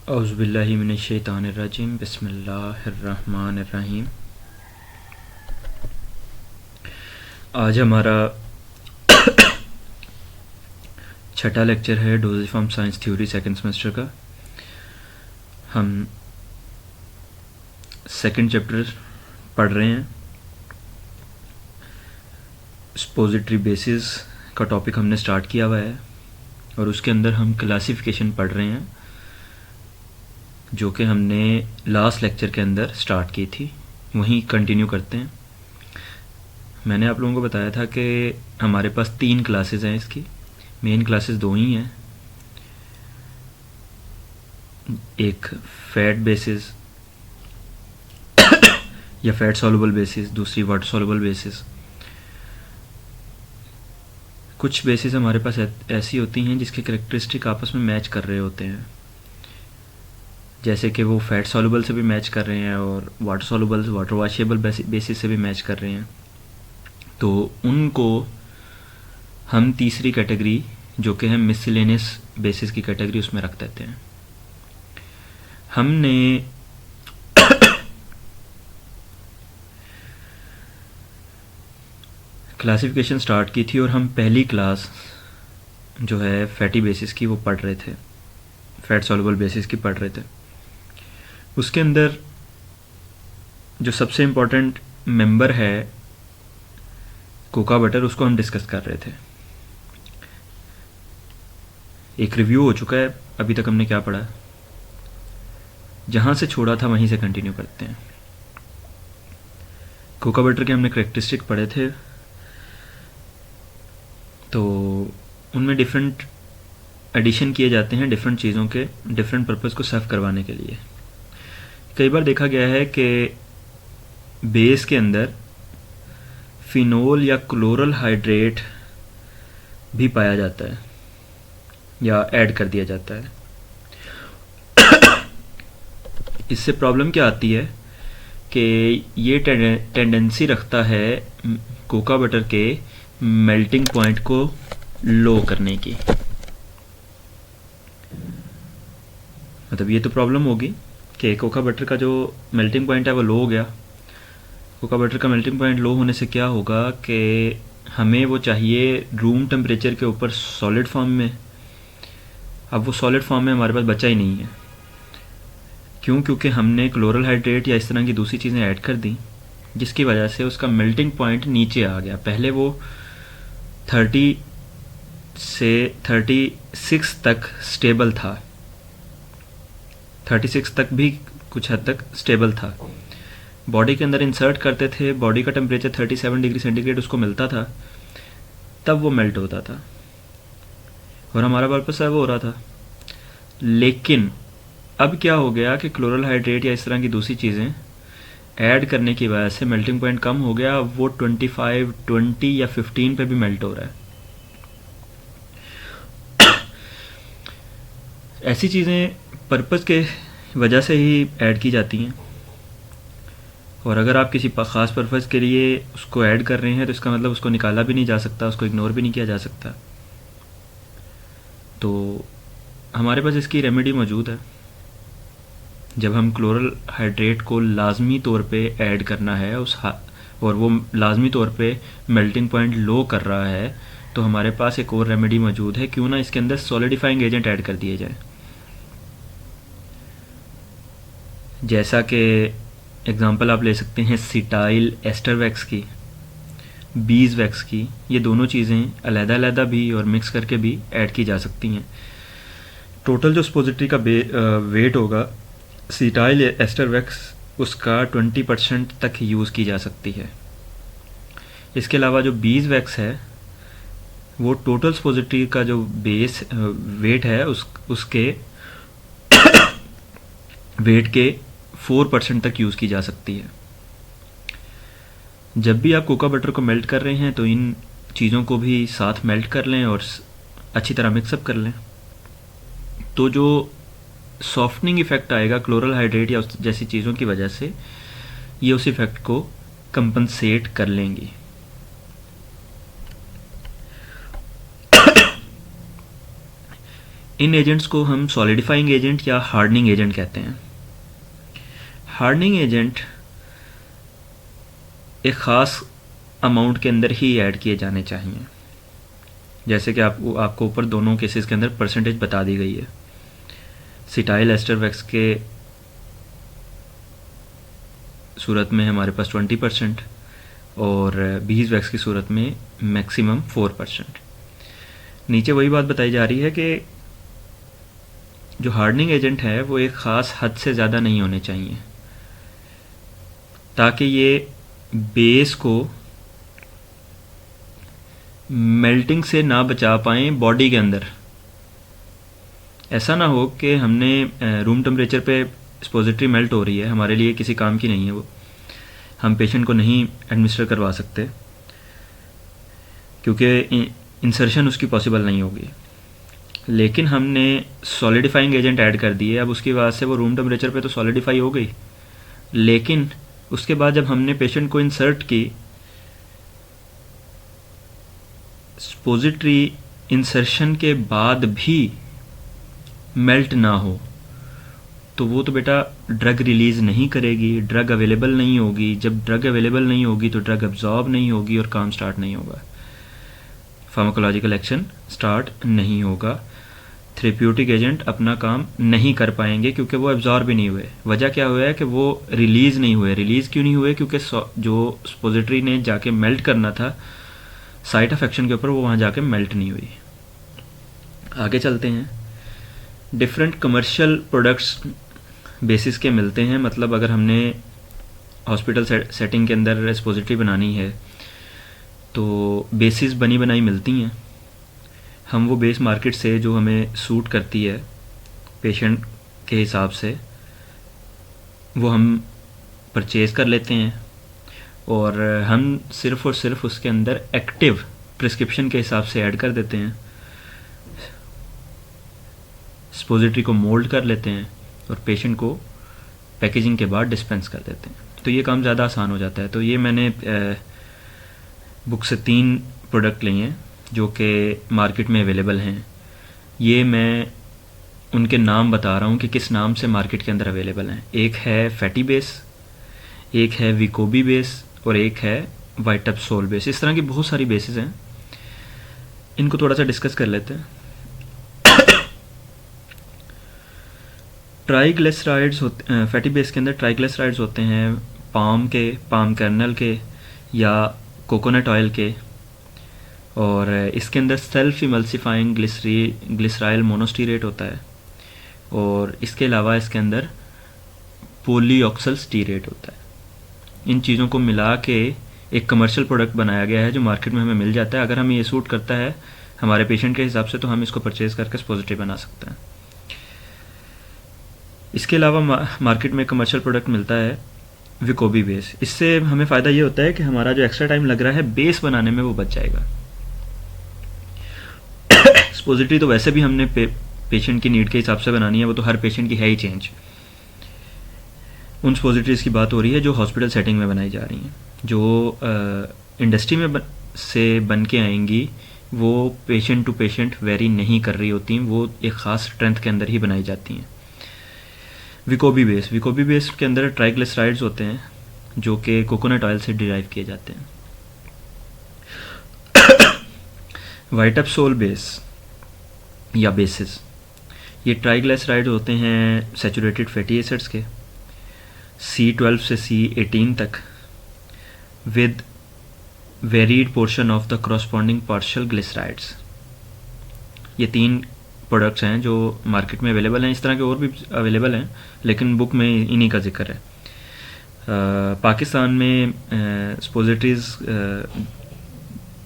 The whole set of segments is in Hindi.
औज़ुबिल्लाहि मिनश्शैतानिर्रजीम बिस्मिल्लाहिर्रहमानिर्रहीम। आज हमारा छठा लेक्चर है doses form science theory second semester का। हम सेकंड चैप्टर पढ़ रहे हैं। सपोजिटरी बेसिस का टॉपिक हमने स्टार्ट किया हुआ है और उसके अंदर हम क्लासिफिकेशन पढ़ रहे हैं जो कि हमने लास्ट लेक्चर के अंदर स्टार्ट की थी, वहीं कंटिन्यू करते हैं। मैंने आप लोगों को बताया था कि हमारे पास 3 क्लासेस हैं। इसकी मेन क्लासेस 2 ही हैं, एक फैट बेसिस या फैट सॉल्युबल बेसिस, दूसरी वाटर सॉल्युबल बेसिस। कुछ बेसिस हमारे पास ऐसी होती हैं जिसके कैरेक्टरिस्टिक आपस में मैच कर रहे होते हैं, जैसे कि वो फैट सॉल्युबल से भी मैच कर रहे हैं और water soluble water washable basis से भी मैच कर रहे हैं। तो उनको हम तीसरी कैटेगरी जो कि है मिसलेनियस बेसिस की कैटेगरी, उसमें रख देते हैं। हमने क्लासिफिकेशन स्टार्ट की थी और हम पहली क्लास जो है फैटी बेसिस की वो पढ़ रहे थे, फैट सॉल्युबल बेसिस की पढ़ रहे थे। उसके अंदर जो सबसे इम्पोर्टेंट मेंबर है कोका बटर, उसको हम डिस्कस कर रहे थे। एक रिव्यू हो चुका है, अभी तक हमने क्या पढ़ा, जहाँ से छोड़ा था वहीं से कंटिन्यू करते हैं। कोका बटर के हमने करेक्टरिस्टिक पढ़े थे, तो उनमें डिफरेंट एडिशन किए जाते हैं डिफरेंट चीज़ों के, डिफरेंट पर्पज़ को सर्व करवाने के लिए। कई बार देखा गया है कि बेस के अंदर फिनोल या क्लोरल हाइड्रेट भी पाया जाता है या ऐड कर दिया जाता है। इससे प्रॉब्लम क्या आती है कि ये टेंडेंसी रखता है कोका बटर के मेल्टिंग पॉइंट को लो करने की। मतलब ये तो प्रॉब्लम होगी कि कोका बटर का जो मेल्टिंग पॉइंट है वो लो हो गया। कोका बटर का मेल्टिंग पॉइंट लो होने से क्या होगा कि हमें वो चाहिए रूम टेम्परेचर के ऊपर सॉलिड फॉर्म में। अब वो सॉलिड फॉर्म में हमारे पास बचा ही नहीं है। क्यों? क्योंकि हमने क्लोरल हाइड्रेट या इस तरह की दूसरी चीज़ें ऐड कर दी, जिसकी वजह से उसका मेल्टिंग पॉइंट नीचे आ गया। पहले वो 30 से 36 तक स्टेबल था, 36 तक भी कुछ हद तक स्टेबल था। बॉडी के अंदर इंसर्ट करते थे, बॉडी का टेम्परेचर 37 डिग्री सेंटीग्रेड उसको मिलता था, तब वो मेल्ट होता था और हमारा पर्पस सर्व हो रहा था। लेकिन अब क्या हो गया कि क्लोरल हाइड्रेट या इस तरह की दूसरी चीज़ें ऐड करने की वजह से मेल्टिंग पॉइंट कम हो गया। वो 25, 20 या 15 पे भी मेल्ट हो रहा है। ऐसी चीज़ें पर्पस के वजह से ही ऐड की जाती हैं, और अगर आप किसी ख़ास पर्पस के लिए उसको ऐड कर रहे हैं तो इसका मतलब उसको निकाला भी नहीं जा सकता, उसको इग्नोर भी नहीं किया जा सकता। तो हमारे पास इसकी रेमेडी मौजूद है। जब हम क्लोरल हाइड्रेट को लाजमी तौर पे ऐड करना है और वो लाजमी तौर पे मेल्टिंग पॉइंट लो कर रहा है, तो हमारे पास एक और रेमेडी मौजूद है। क्यों ना इसके अंदर सॉलिडिफाइंग एजेंट ऐड कर दिए जाए। जैसा कि एग्जांपल आप ले सकते हैं सिटाइल एस्टर वैक्स की, बीज वैक्स की। ये दोनों चीज़ें अलग-अलग भी और मिक्स करके भी ऐड की जा सकती हैं। टोटल जो सपोजिटरी का वेट होगा सिटाइल एस्टर वैक्स, उसका 20% तक यूज़ की जा सकती है। इसके अलावा जो बीज वैक्स है वो टोटल सपोजिटरी का जो बेस वेट है उसके वेट के 4% तक यूज़ की जा सकती है। जब भी आप कोका बटर को मेल्ट कर रहे हैं तो इन चीज़ों को भी साथ मेल्ट कर लें और अच्छी तरह मिक्सअप कर लें। तो जो सॉफ्टनिंग इफ़ेक्ट आएगा क्लोरल हाइड्रेट या उस जैसी चीज़ों की वजह से, ये उस इफ़ेक्ट को कंपनसेट कर लेंगी। इन एजेंट्स को हम सॉलिडिफाइंग एजेंट या हार्डनिंग एजेंट कहते हैं। हार्डनिंग एजेंट एक ख़ास अमाउंट के अंदर ही ऐड किए जाने चाहिए, जैसे कि आपको ऊपर दोनों केसेस के अंदर परसेंटेज बता दी गई है। सिटाइल एस्टर वैक्स के सूरत में हमारे पास 20% और बीज वैक्स की सूरत में मैक्सिमम 4%। नीचे वही बात बताई जा रही है कि जो हार्डनिंग एजेंट है वो एक ख़ास हद से ज़्यादा नहीं होने चाहिए, ताकि ये बेस को मेल्टिंग से ना बचा पाएँ बॉडी के अंदर। ऐसा ना हो कि हमने रूम टेम्परेचर पे स्पोजिटरी मेल्ट हो रही है, हमारे लिए किसी काम की नहीं है वो, हम पेशेंट को नहीं एडमिनिस्टर करवा सकते क्योंकि इंसर्शन उसकी पॉसिबल नहीं होगी। लेकिन हमने सॉलिडिफाइंग एजेंट ऐड कर दिए, अब उसकी वजह से वो रूम टेम्परेचर पे तो सॉलिडिफाई हो गई, लेकिन उसके बाद जब हमने पेशेंट को इंसर्ट की, स्पोजिटरी इंसर्शन के बाद भी मेल्ट ना हो तो वो तो बेटा ड्रग रिलीज़ नहीं करेगी, ड्रग अवेलेबल नहीं होगी। जब ड्रग अवेलेबल नहीं होगी तो ड्रग अब्जॉर्ब नहीं होगी और काम स्टार्ट नहीं होगा, फार्माकोलॉजिकल एक्शन स्टार्ट नहीं होगा, थेरेप्यूटिक एजेंट अपना काम नहीं कर पाएंगे क्योंकि वो एब्जॉर्ब भी नहीं हुए। वजह क्या हुआ है कि वो रिलीज़ नहीं हुए। रिलीज़ क्यों नहीं हुए? क्योंकि जो स्पोजिटरी ने जाके मेल्ट करना था साइट ऑफ एक्शन के ऊपर, वो वहाँ जाके मेल्ट नहीं हुई। आगे चलते हैं। डिफरेंट कमर्शियल प्रोडक्ट्स बेसिस के मिलते हैं, मतलब अगर हमने हॉस्पिटल सेटिंग के अंदर रेस्पोजिटरी बनानी है तो बेसिस बनी बनाई मिलती हैं। हम वो बेस मार्केट से जो हमें सूट करती है पेशेंट के हिसाब से वो हम परचेज़ कर लेते हैं और हम सिर्फ़ और सिर्फ उसके अंदर एक्टिव प्रिस्क्रिप्शन के हिसाब से ऐड कर देते हैं, स्पोजिटरी को मोल्ड कर लेते हैं और पेशेंट को पैकेजिंग के बाद डिस्पेंस कर देते हैं। तो ये काम ज़्यादा आसान हो जाता है। तो ये मैंने बुक से 3 प्रोडक्ट लिए हैं जो कि मार्केट में अवेलेबल हैं। ये मैं उनके नाम बता रहा हूँ कि किस नाम से मार्केट के अंदर अवेलेबल हैं। एक है फैटी बेस, एक है विकोबी बेस और एक है वाइटअप सोल बेस। इस तरह की बहुत सारी बेसिस हैं, इनको थोड़ा सा डिस्कस कर लेते हैं। ट्राइग्लिसराइड्स होते फैटी बेस के अंदर ट्राइग्लिसराइड्स होते हैं पाम कर्नल के या कोकोनट ऑयल के, और इसके अंदर सेल्फ इमल्सिफाइंग ग्लिसराइल मोनोस्टीरेट होता है, और इसके अलावा इसके अंदर पॉलीऑक्सल स्टीरेट होता है। इन चीज़ों को मिला के एक कमर्शियल प्रोडक्ट बनाया गया है जो मार्केट में हमें मिल जाता है। अगर हमें ये सूट करता है हमारे पेशेंट के हिसाब से तो हम इसको परचेज़ करके स्पोजिटरी बना सकते हैं। इसके अलावा मार्केट में कमर्शियल प्रोडक्ट मिलता है विकोबी बेस। इससे हमें फ़ायदा ये होता है कि हमारा जो एक्स्ट्रा टाइम लग रहा है बेस बनाने में वो बच जाएगा। स्पोजिटरी तो वैसे भी हमने पेशेंट की नीड के हिसाब से बनानी है, वो तो हर पेशेंट की है ही चेंज। उन स्पोजिटरीज की बात हो रही है जो हॉस्पिटल सेटिंग में बनाई जा रही हैं। जो इंडस्ट्री में से बन के आएंगी वो पेशेंट टू पेशेंट वेरी नहीं कर रही होती, वो एक ख़ास स्ट्रेंथ के अंदर ही बनाई जाती हैं। विकोबी बेस के अंदर ट्राइग्लिसराइड्स होते हैं जो कि कोकोनट ऑयल से डिराइव किए जाते हैं। वाइटअप सोल बेस या बेसिस, ये ट्राइग्लिसराइड होते हैं सैचुरेटेड फैटी एसिड्स के C12 से C18 तक with varied portion of the corresponding partial glycerides. ये 3 प्रोडक्ट्स हैं जो मार्केट में अवेलेबल हैं। इस तरह के और भी अवेलेबल हैं लेकिन बुक में इन्हीं का जिक्र है। पाकिस्तान में स्पोजिटरीज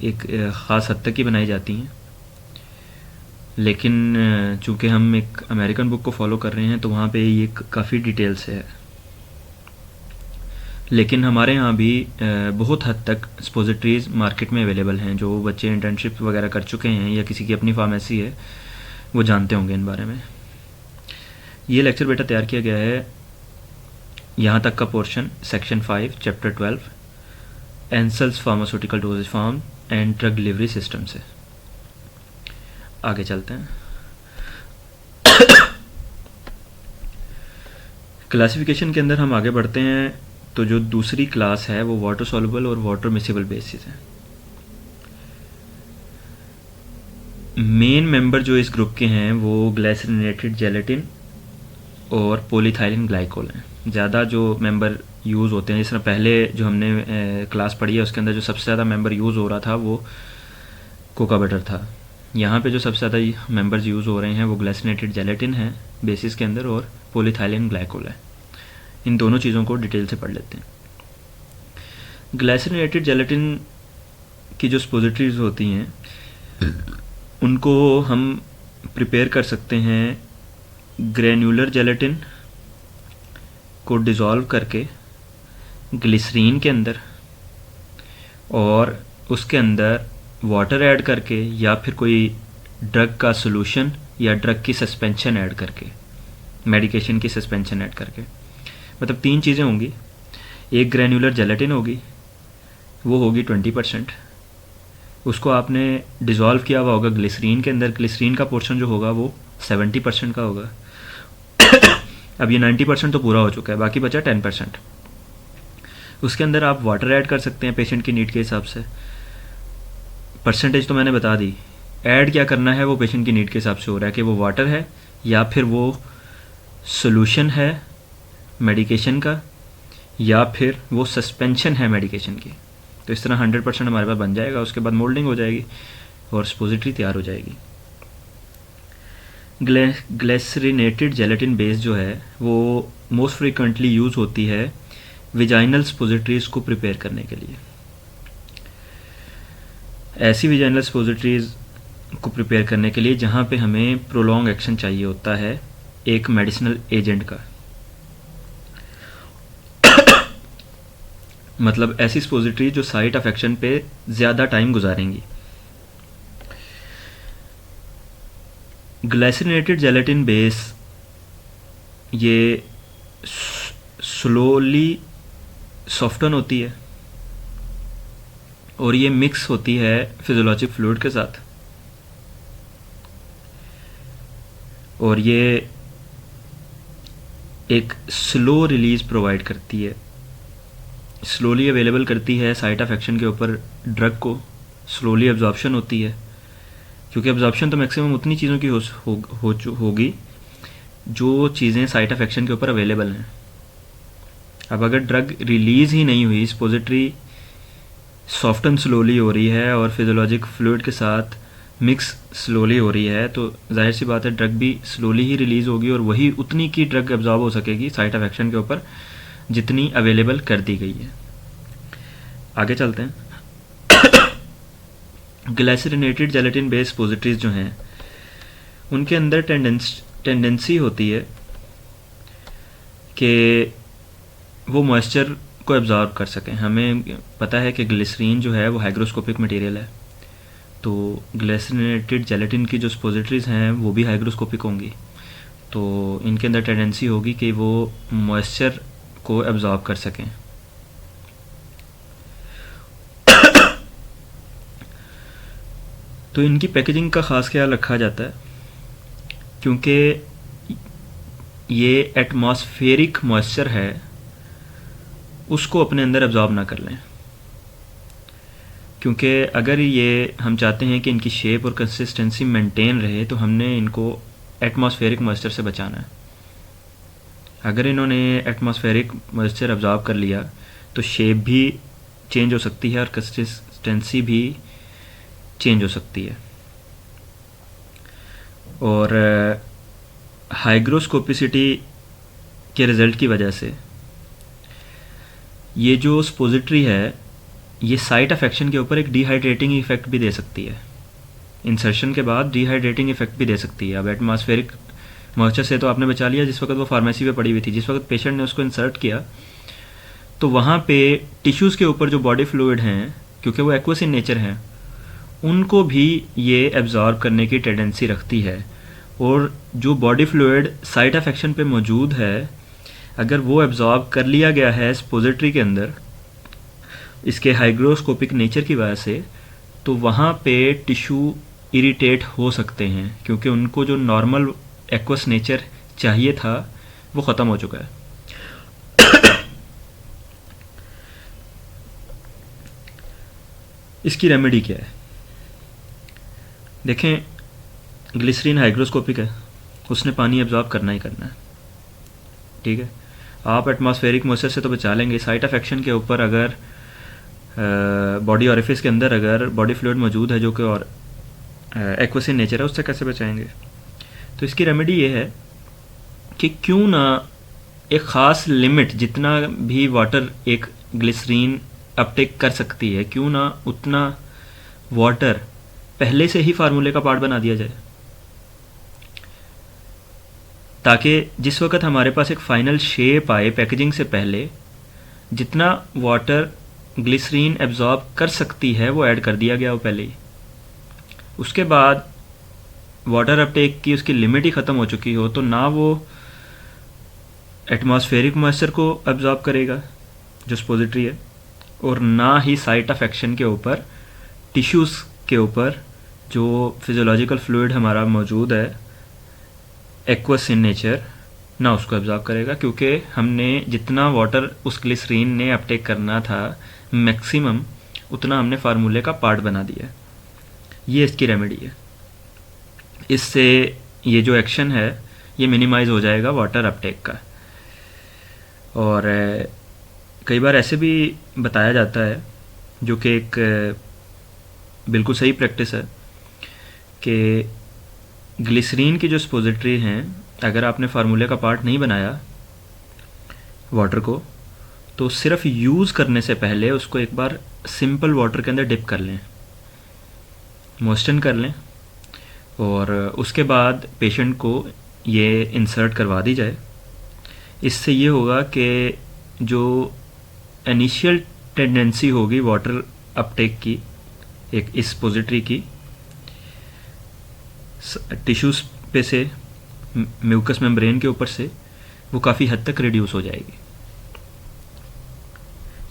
एक ख़ास हद तक ही बनाई जाती हैं, लेकिन चूँकि हम एक अमेरिकन बुक को फॉलो कर रहे हैं तो वहाँ पे ये काफ़ी डिटेल से है। लेकिन हमारे यहाँ भी बहुत हद तक स्पोजिटरीज मार्केट में अवेलेबल हैं। जो बच्चे इंटर्नशिप वगैरह कर चुके हैं या किसी की अपनी फार्मेसी है वो जानते होंगे इन बारे में। ये लेक्चर बेटा तैयार किया गया है यहाँ तक का portion section 5 chapter 12 Ansel's pharmaceutical dosages form and drug delivery system से। आगे चलते हैं। क्लासिफिकेशन के अंदर हम आगे बढ़ते हैं तो जो दूसरी क्लास है वो वाटर सॉल्युबल और वाटर मिसिबल बेसिस है। मेन मेंबर जो इस ग्रुप के हैं वो ग्लाइसिनेटेड जेलेटिन और पॉलीथाइलिन ग्लाइकोल हैं। ज़्यादा जो मेंबर यूज़ होते हैं, जिस तरह पहले जो हमने क्लास पढ़ी है उसके अंदर जो सबसे ज़्यादा मेंबर यूज़ हो रहा था वो कोका बटर था। यहाँ पे जो सबसे ज़्यादा मेंबर्स यूज़ हो रहे हैं वो ग्लाइसिनेटेड जेलेटिन है बेसिस के अंदर और पॉलीथाइलिन ग्लाइकोल है। इन दोनों चीज़ों को डिटेल से पढ़ लेते हैं। ग्लाइसिनेटेड जेलेटिन की जो स्पोजिटरीज होती हैं उनको हम प्रिपेयर कर सकते हैं ग्रेन्यूलर जेलेटिन को डिज़ोल्व करके ग्लिसरीन के अंदर और उसके अंदर वाटर ऐड करके या फिर कोई ड्रग का सॉल्यूशन या ड्रग की सस्पेंशन ऐड करके, मेडिकेशन की सस्पेंशन ऐड करके। मतलब 3 चीज़ें होंगी। एक ग्रेन्यूलर जेलेटिन होगी, वो होगी 20%, उसको आपने डिज़ोल्व किया हुआ होगा ग्लिसरीन के अंदर। ग्लिसरीन का पोर्शन जो होगा वो 70% का होगा। अब ये 90% तो पूरा हो चुका है, बाकी बचा 10%। उसके अंदर आप वाटर ऐड कर सकते हैं पेशेंट की नीड के हिसाब से। परसेंटेज तो मैंने बता दी, ऐड क्या करना है वो पेशेंट की नीड के हिसाब से हो रहा है कि वो वाटर है या फिर वो सोल्यूशन है मेडिकेशन का या फिर वो सस्पेंशन है मेडिकेशन की। तो इस तरह 100% हमारे पास बन जाएगा। उसके बाद मोल्डिंग हो जाएगी और स्पोजिटरी तैयार हो जाएगी। ग्लिसरीनेटेड जेलेटिन बेस जो है वो मोस्ट फ्रीक्वेंटली यूज़ होती है विजाइनल स्पोजिटरीज को प्रिपेयर करने के लिए। ऐसी विजाइनल स्पोजिटरीज को प्रिपेयर करने के लिए जहाँ पे हमें प्रोलॉन्ग एक्शन चाहिए होता है एक मेडिसिनल एजेंट का। मतलब ऐसी स्पोजिटरी जो साइट ऑफ एक्शन पे ज़्यादा टाइम गुजारेंगी। ग्लाइसिनेटेड जेलेटिन बेस ये स्लोली सॉफ्टन होती है और ये मिक्स होती है फिजियोलॉजिक फ्लूइड के साथ, और ये एक स्लो रिलीज प्रोवाइड करती है, स्लोली अवेलेबल करती है साइट ऑफ एक्शन के ऊपर ड्रग को। स्लोली एब्जॉर्प्शन होती है, क्योंकि एब्जॉर्प्शन तो मैक्सिमम उतनी चीज़ों की होगी जो चीज़ें साइट ऑफ एक्शन के ऊपर अवेलेबल हैं। अब अगर ड्रग रिलीज़ ही नहीं हुई, स्पोजिटरी सॉफ्टन स्लोली हो रही है और फिजियोलॉजिक फ्लूइड के साथ मिक्स स्लोली हो रही है, तो जाहिर सी बात है ड्रग भी स्लोली ही रिलीज़ होगी और वही उतनी की ड्रग एब्जॉर्ब हो सकेगी साइट ऑफ एक्शन के ऊपर जितनी अवेलेबल कर दी गई है। आगे चलते हैं। ग्लाइसिनेटेड जेलेटिन बेस्ड स्पोजिटरीज जो हैं उनके अंदर टेंडेंसी होती है कि वो मॉइस्चर को एब्जॉर्ब कर सकें। हमें पता है कि ग्लिसरीन जो है वो हाइग्रोस्कोपिक मटेरियल है, तो ग्लाइसिनेटेड जेलेटिन की जो स्पोजिटरीज हैं वो भी हाइग्रोस्कोपिक होंगी, तो इनके अंदर टेंडेंसी होगी कि वो मॉइस्चर को एब्जॉर्ब कर सकें। तो इनकी पैकेजिंग का ख़ास ख्याल रखा जाता है, क्योंकि ये एटमॉस्फेरिक मॉइस्चर है उसको अपने अंदर एब्जॉर्ब ना कर लें। क्योंकि अगर ये हम चाहते हैं कि इनकी शेप और कंसिस्टेंसी मेंटेन रहे तो हमने इनको एटमॉस्फेरिक मॉइस्चर से बचाना है। अगर इन्होंने एटमॉस्फेरिक मॉइस्चर एब्जॉर्ब कर लिया तो शेप भी चेंज हो सकती है और कंसिस्टेंसी भी चेंज हो सकती है। और हाइग्रोस्कोपिसिटी के रिज़ल्ट की वजह से ये जो स्पोजिटरी है ये साइट ऑफ एक्शन के ऊपर एक डिहाइड्रेटिंग इफेक्ट भी दे सकती है। इंसर्शन के बाद डिहाइड्रेटिंग इफेक्ट भी दे सकती है। अब एटमॉस्फेरिक मॉइस्चर से तो आपने बचा लिया जिस वक्त वो फार्मेसी में पड़ी हुई थी, जिस वक्त पेशेंट ने उसको इंसर्ट किया तो वहाँ पे टिश्यूज़ के ऊपर जो बॉडी फ्लूइड हैं, क्योंकि वो एक्वस इन नेचर हैं, उनको भी ये एब्जॉर्ब करने की टेंडेंसी रखती है। और जो body fluid site of action पे मौजूद है, अगर वो एब्जॉर्ब कर लिया गया है स्पोजिटरी के अंदर इसके हाइग्रोस्कोपिक नेचर की वजह से, तो वहाँ पे टिश्यू इरिटेट हो सकते हैं, क्योंकि उनको जो नॉर्मल एक्वस नेचर चाहिए था वो ख़त्म हो चुका है। इसकी रेमेडी क्या है? देखें, ग्लिसरीन हाइग्रोस्कोपिक है, उसने पानी एब्जॉर्ब करना ही करना है, ठीक है। आप एटमॉस्फेरिक मॉइस्चर से तो बचा लेंगे, साइट ऑफ एक्शन के ऊपर अगर बॉडी ऑरिफिस के अंदर अगर बॉडी फ्लूइड मौजूद है जो कि और एक्वस इन नेचर है, उससे कैसे बचाएंगे? तो इसकी रेमेडी ये है कि क्यों ना एक ख़ास लिमिट, जितना भी वाटर एक ग्लिसरीन अपटेक कर सकती है, क्यों ना उतना वाटर पहले से ही फार्मूले का पार्ट बना दिया जाए, ताकि जिस वक्त हमारे पास एक फ़ाइनल शेप आए पैकेजिंग से पहले, जितना वाटर ग्लिसरीन एब्जॉर्ब कर सकती है वो ऐड कर दिया गया हो पहले ही। उसके बाद वाटर अपटेक की उसकी लिमिट ही ख़त्म हो चुकी हो तो ना वो एटमॉस्फेरिक मॉइस्चर को एब्जॉर्ब करेगा जो सपोजिटरी है, और ना ही साइट ऑफ एक्शन के ऊपर टिश्यूज़ के ऊपर जो फिजियोलॉजिकल फ्लूइड हमारा मौजूद है एक्वस इन नेचर, ना उसको एब्जॉर्ब करेगा, क्योंकि हमने जितना वाटर उस ग्लिसरीन ने अपटेक करना था मैक्सिमम, उतना हमने फार्मूले का पार्ट बना दिया। ये इसकी रेमेडी है। इससे ये जो एक्शन है ये मिनिमाइज़ हो जाएगा वाटर अपटेक का। और कई बार ऐसे भी बताया जाता है, जो कि एक बिल्कुल सही प्रैक्टिस है, कि ग्लिसरीन की जो सपोजिटरी हैं, अगर आपने फार्मूले का पार्ट नहीं बनाया वाटर को, तो सिर्फ यूज़ करने से पहले उसको एक बार सिंपल वाटर के अंदर डिप कर लें, मॉइस्चन कर लें, और उसके बाद पेशेंट को ये इंसर्ट करवा दी जाए। इससे ये होगा कि जो इनिशियल टेंडेंसी होगी वाटर अपटेक की, एक इस सपोजिटरी की टिश्यूज़ पे से, म्यूकस मेम्ब्रेन के ऊपर से, वो काफ़ी हद तक रिड्यूस हो जाएगी।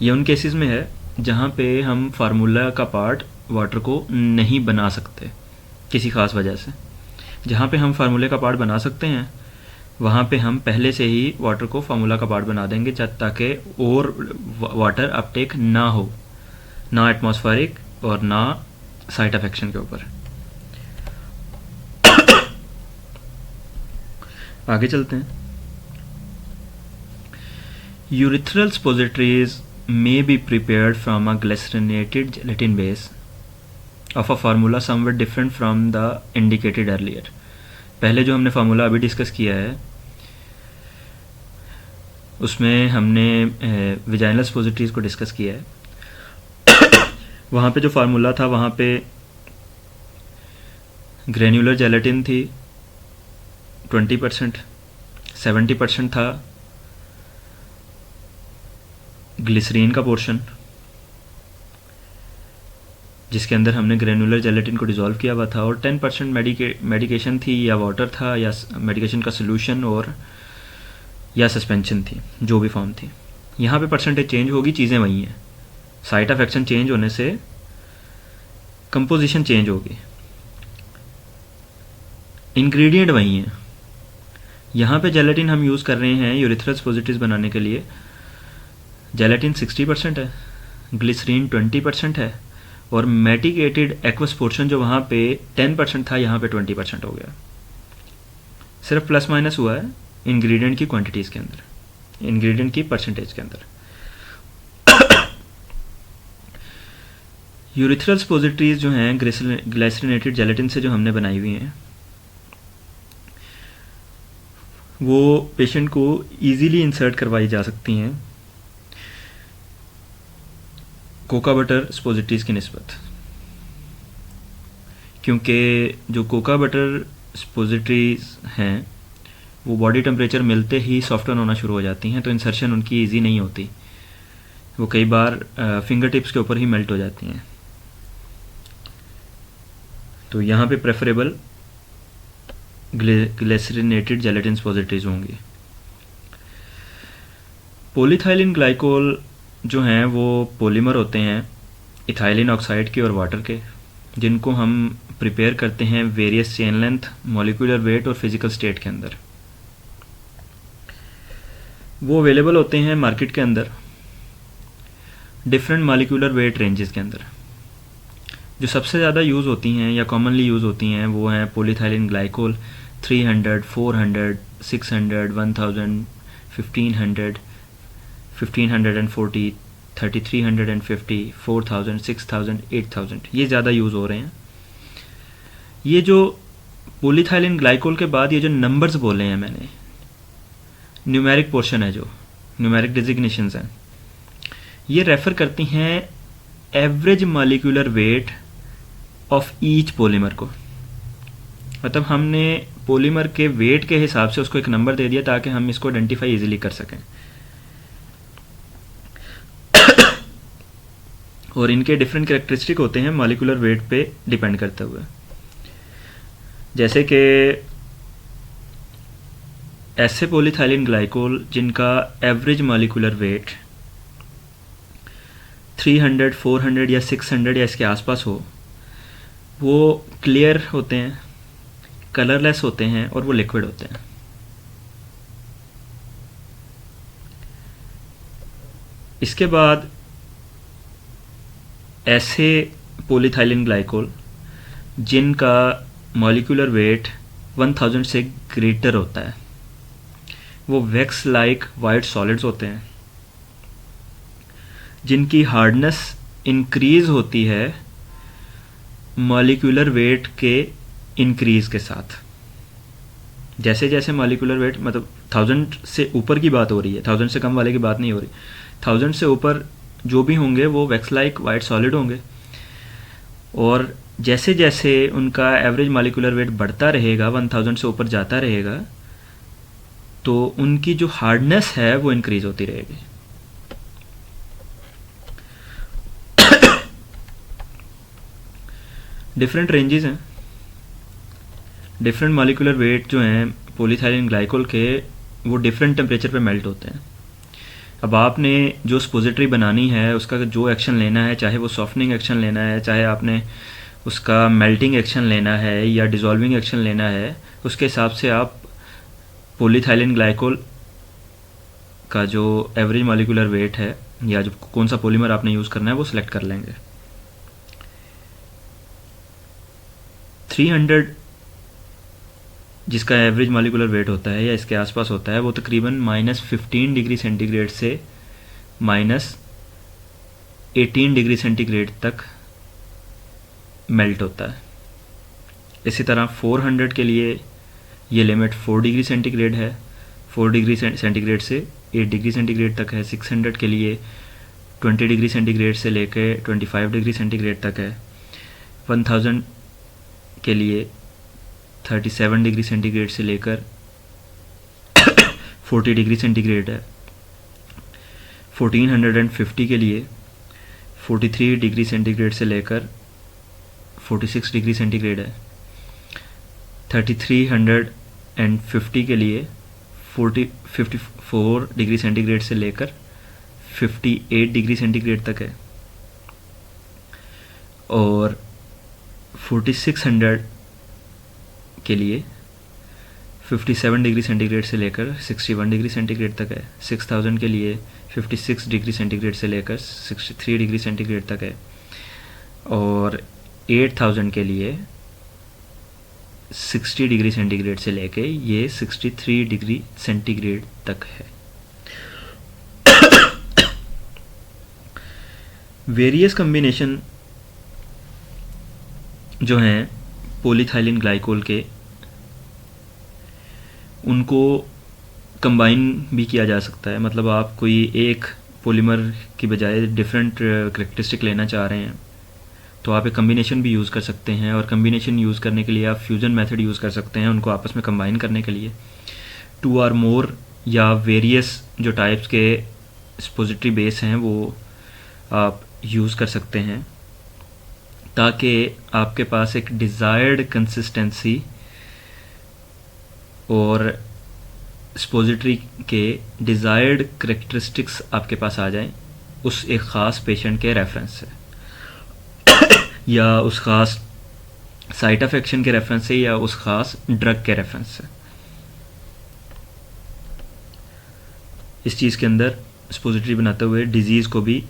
ये उन केसेस में है जहाँ पे हम फार्मूला का पार्ट वाटर को नहीं बना सकते किसी ख़ास वजह से। जहाँ पे हम फार्मूले का पार्ट बना सकते हैं वहाँ पे हम पहले से ही वाटर को फार्मूला का पार्ट बना देंगे, ताकि और वाटर अपटेक ना हो, ना एटमॉस्फेरिक और ना साइट ऑफ एक्शन के ऊपर। आगे चलते हैं। Urethral suppositories may be prepared from a glycerinated gelatin base of a formula somewhat different from the indicated earlier। पहले जो हमने फार्मूला अभी डिस्कस किया है उसमें हमने विजाइनल सपोजिटरीज को डिस्कस किया है। वहाँ पे जो फार्मूला था, वहाँ पे ग्रेन्युलर जेलेटिन थी 20%, 70% था ग्लिसरीन का पोर्शन, जिसके अंदर हमने ग्रेनुलर जेलेटिन को डिज़ोल्व किया हुआ था, और 10% मेडिकेशन थी, या वाटर था, या मेडिकेशन का सोल्यूशन, और या सस्पेंशन थी, जो भी फॉर्म थी। यहाँ पे परसेंटेज चेंज होगी, चीज़ें वही हैं। साइट ऑफ एक्शन चेंज होने से कंपोजिशन चेंज होगी, इंग्रेडिएंट वही हैं। यहाँ पे जेलेटिन हम यूज़ कर रहे हैं यूरिथ्रल सपोजिटरीज बनाने के लिए, जेलेटिन 60% है, ग्लिसरीन 20% है, और मेडिकेटेड एक्वस पोर्शन जो वहाँ पे 10% था, यहाँ पे 20% हो गया। सिर्फ प्लस माइनस हुआ है इंग्रेडिएंट की क्वांटिटीज़ के अंदर, इंग्रेडिएंट की परसेंटेज के अंदर। यूरिथ्रल सपोजिटरीज जो हैं ग्लिसरीनेटेड जेलेटिन से जो हमने बनाई हुई हैं, वो पेशेंट को इजीली इंसर्ट करवाई जा सकती हैं कोका बटर सपोजिटरीज की निस्बत, क्योंकि जो कोका बटर सपोजिटरीज हैं वो बॉडी टेम्परेचर मिलते ही सॉफ्टन होना शुरू हो जाती हैं, तो इंसर्शन उनकी इजी नहीं होती, वो कई बार फिंगर टिप्स के ऊपर ही मेल्ट हो जाती हैं। तो यहाँ पे प्रेफरेबल ग्लिसरीनेटेड जेलेटिन सपोजिटरीज होंगी। पॉलीथाइलिन ग्लाइकोल जो हैं वो पॉलीमर होते हैं इथाइलिन ऑक्साइड के और वाटर के, जिनको हम प्रिपेयर करते हैं various chain length, molecular weight और फिजिकल स्टेट के अंदर। वो अवेलेबल होते हैं मार्केट के अंदर डिफरेंट मॉलिक्यूलर वेट रेंजेस के अंदर। जो सबसे ज़्यादा यूज़ होती हैं या कॉमनली यूज़ होती हैं वो हैं पॉलीथाइलिन ग्लाइकोल 300, 400, 600, 1000, 1500, 1540, 3350, 4000, 6000, 8000 ये ज़्यादा यूज़ हो रहे हैं। ये जो पॉलीथाइलिन ग्लाइकोल के बाद ये जो नंबर्स बोले हैं मैंने, न्यूमेरिक पोर्शन है, जो न्यूमेरिक डिजिग्नेशंस हैं, ये रेफ़र करती हैं average molecular weight of each polymer को। मतलब हमने पॉलीमर के वेट के हिसाब से उसको एक नंबर दे दिया ताकि हम इसको आइडेंटिफाई इजीली कर सकें। और इनके डिफरेंट कैरेक्टरिस्टिक होते हैं मॉलिक्यूलर वेट पे डिपेंड करते हुए। जैसे कि ऐसे पॉलीथाइलिन ग्लाइकोल जिनका एवरेज मॉलिक्यूलर वेट 300, 400 या 600 या इसके आसपास हो, वो क्लियर होते हैं, कलरलेस होते हैं और वो लिक्विड होते हैं। इसके बाद ऐसे पॉलीथाइलिन ग्लाइकोल जिनका मॉलिक्यूलर वेट 1000 से ग्रेटर होता है, वो वैक्स लाइक वाइट सॉलिड्स होते हैं जिनकी हार्डनेस इंक्रीज़ होती है मॉलिक्यूलर वेट के इंक्रीज़ के साथ। जैसे जैसे मॉलिक्यूलर वेट, मतलब 1000 से ऊपर की बात हो रही है, 1000 से कम वाले की बात नहीं हो रही, 1000 से ऊपर जो भी होंगे वो वैक्स लाइक वाइट सॉलिड होंगे। और जैसे जैसे उनका एवरेज मॉलिक्यूलर वेट बढ़ता रहेगा, 1000 से ऊपर जाता रहेगा, तो उनकी जो हार्डनेस है वो इंक्रीज होती रहेगी। डिफरेंट रेंजेस हैं, डिफरेंट मॉलिक्यूलर वेट जो हैं पॉलीथाइलिन ग्लाइकोल के, वो डिफरेंट टेम्परेचर पे मेल्ट होते हैं। अब आपने जो स्पोजिटरी बनानी है उसका जो एक्शन लेना है, चाहे वो सॉफ्टनिंग एक्शन लेना है, चाहे आपने उसका मेल्टिंग एक्शन लेना है या डिज़ोल्विंग एक्शन लेना है, उसके हिसाब से आप पॉलीथाइलिन ग्लाइकोल का जो एवरेज मॉलिक्यूलर वेट है या जो कौन सा पॉलीमर आपने यूज़ करना है वो सिलेक्ट कर लेंगे। 300 जिसका एवरेज मॉलिक्यूलर वेट होता है या इसके आसपास होता है, वो तकरीबन -15 डिग्री सेंटीग्रेड से -18 डिग्री सेंटीग्रेड तक मेल्ट होता है। इसी तरह 400 के लिए ये लिमिट 4 डिग्री सेंटीग्रेड है, 4 डिग्री सेंटीग्रेड से 8 डिग्री सेंटीग्रेड तक है। 600 के लिए 20 डिग्री सेंटीग्रेड से लेकर 25 डिग्री सेंटीग्रेड तक है। 1000 के लिए 37 डिग्री सेंटीग्रेड से लेकर 40 डिग्री सेंटीग्रेड है। 1450 के लिए 43 डिग्री सेंटीग्रेड से लेकर 46 डिग्री सेंटीग्रेड है। 3350 के लिए 54 डिग्री सेंटीग्रेड से लेकर 58 डिग्री सेंटीग्रेड तक है। और 4600 के लिए 57 डिग्री सेंटीग्रेड से लेकर 61 डिग्री सेंटीग्रेड तक है। 6000 के लिए 56 डिग्री सेंटीग्रेड से लेकर 63 डिग्री सेंटीग्रेड तक है। और 8000 के लिए 60 डिग्री सेंटीग्रेड से लेके ये 63 डिग्री सेंटीग्रेड तक है। वेरियस कम्बिनेशन जो हैं पॉलीथाइलिन ग्लाइकोल के, उनको कंबाइन भी किया जा सकता है। मतलब आप कोई एक पॉलीमर की बजाय डिफरेंट करेक्टरिस्टिक लेना चाह रहे हैं तो आप एक कम्बिनेशन भी यूज़ कर सकते हैं। और कम्बिनेशन यूज़ करने के लिए आप फ्यूज़न मेथड यूज़ कर सकते हैं उनको आपस में कंबाइन करने के लिए। 2 और मोर या वेरियस जो टाइप्स के स्पोजिटरी बेस हैं वो आप यूज़ कर सकते हैं ताकि आपके पास एक डिज़ायर्ड कंसिस्टेंसी और स्पोजिटरी के डिज़ायर्ड करेक्टरिस्टिक्स आपके पास आ जाएं उस एक ख़ास पेशेंट के रेफरेंस से या उस ख़ास साइट ऑफ एक्शन के रेफरेंस से या उस ख़ास ड्रग के रेफरेंस से। इस चीज़ के अंदर स्पोजिटरी बनाते हुए डिज़ीज़ को भी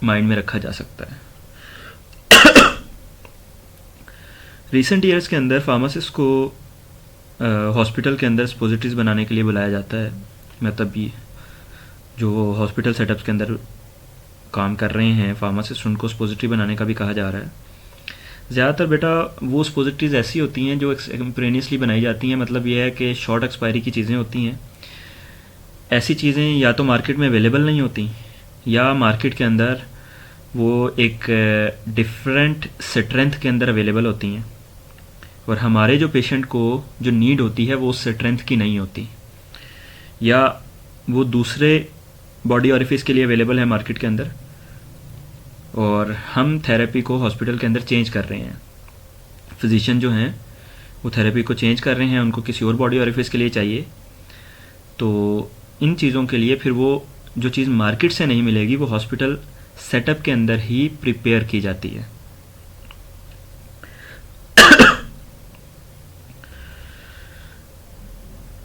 माइंड में रखा जा सकता है। रिसेंट ईयर्स के अंदर फार्मासिस्ट को हॉस्पिटल के अंदर स्पोजिटरीज बनाने के लिए बुलाया जाता है, मतलब ये जो हॉस्पिटल सेटअप्स के अंदर काम कर रहे हैं फार्मासिस्ट, उनको स्पोजिटरी बनाने का भी कहा जा रहा है। ज़्यादातर बेटा वो स्पोजिटरीज ऐसी होती हैं जो एक्सटेम्पोरेनियसली बनाई जाती हैं, मतलब ये है कि शॉर्ट एक्सपायरी की चीज़ें होती हैं। ऐसी चीज़ें या तो मार्केट में अवेलेबल नहीं होती, या मार्केट के अंदर वो एक डिफरेंट स्ट्रेंथ के अंदर अवेलेबल होती हैं, और हमारे जो पेशेंट को जो नीड होती है वो उस स्ट्रेंथ की नहीं होती, या वो दूसरे बॉडी ऑरिफिस के लिए अवेलेबल है मार्केट के अंदर, और हम थेरेपी को हॉस्पिटल के अंदर चेंज कर रहे हैं। फिजिशियन जो हैं वो थेरेपी को चेंज कर रहे हैं, उनको किसी और बॉडी ऑरिफिस के लिए चाहिए, तो इन चीज़ों के लिए फिर वो जो चीज़ मार्केट से नहीं मिलेगी वो हॉस्पिटल सेटअप के अंदर ही प्रिपेयर की जाती है।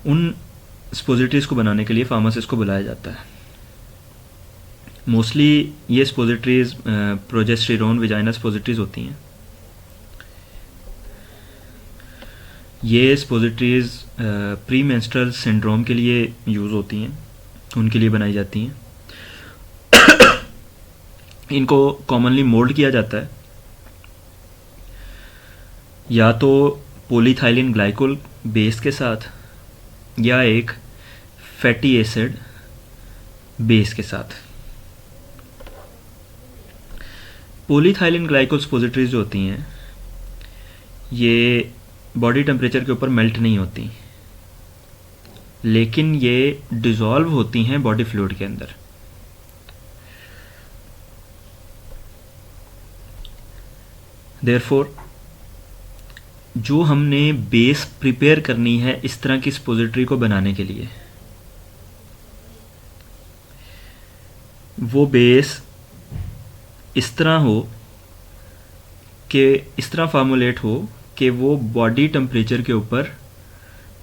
उन स्पोजिटरीज को बनाने के लिए फार्मासिस्ट को बुलाया जाता है। मोस्टली ये स्पोजिटरीज प्रोजेस्टेरोन विजाइना स्पोजिटरीज होती हैं। ये स्पोजिटरीज प्री मेंस्ट्रुअल सिंड्रोम के लिए यूज़ होती हैं, उनके लिए बनाई जाती हैं। इनको कॉमनली मोल्ड किया जाता है या तो पॉलीथाइलिन ग्लाइकोल बेस के साथ या एक फैटी एसिड बेस के साथ। पॉलीथाइलिन ग्लाइकोल स्पोजिटरीज जो होती हैं ये बॉडी टेम्परेचर के ऊपर मेल्ट नहीं होती, लेकिन ये डिज़ोल्व होती हैं बॉडी फ्लूइड के अंदर। देयरफॉर जो हमने बेस प्रिपेयर करनी है इस तरह की स्पोजिटरी को बनाने के लिए, वो बेस इस तरह हो कि इस तरह फार्मूलेट हो कि वो बॉडी टेम्परेचर के ऊपर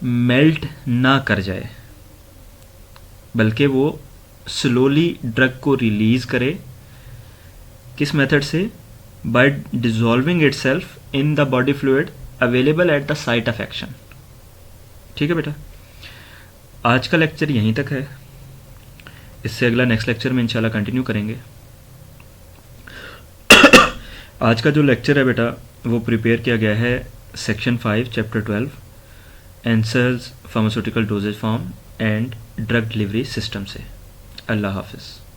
मेल्ट ना कर जाए, बल्कि वो स्लोली ड्रग को रिलीज़ करे। किस मेथड से? By dissolving itself in the body fluid available at the site of action. ठीक है बेटा, आज का लेक्चर यहीं तक है, इससे अगला नेक्स्ट लेक्चर में इंशाल्लाह कंटिन्यू करेंगे। आज का जो लेक्चर है बेटा वो प्रिपेयर किया गया है section 5 chapter 12 answers pharmaceutical dosages form and drug delivery system से। अल्लाह हाफिज़।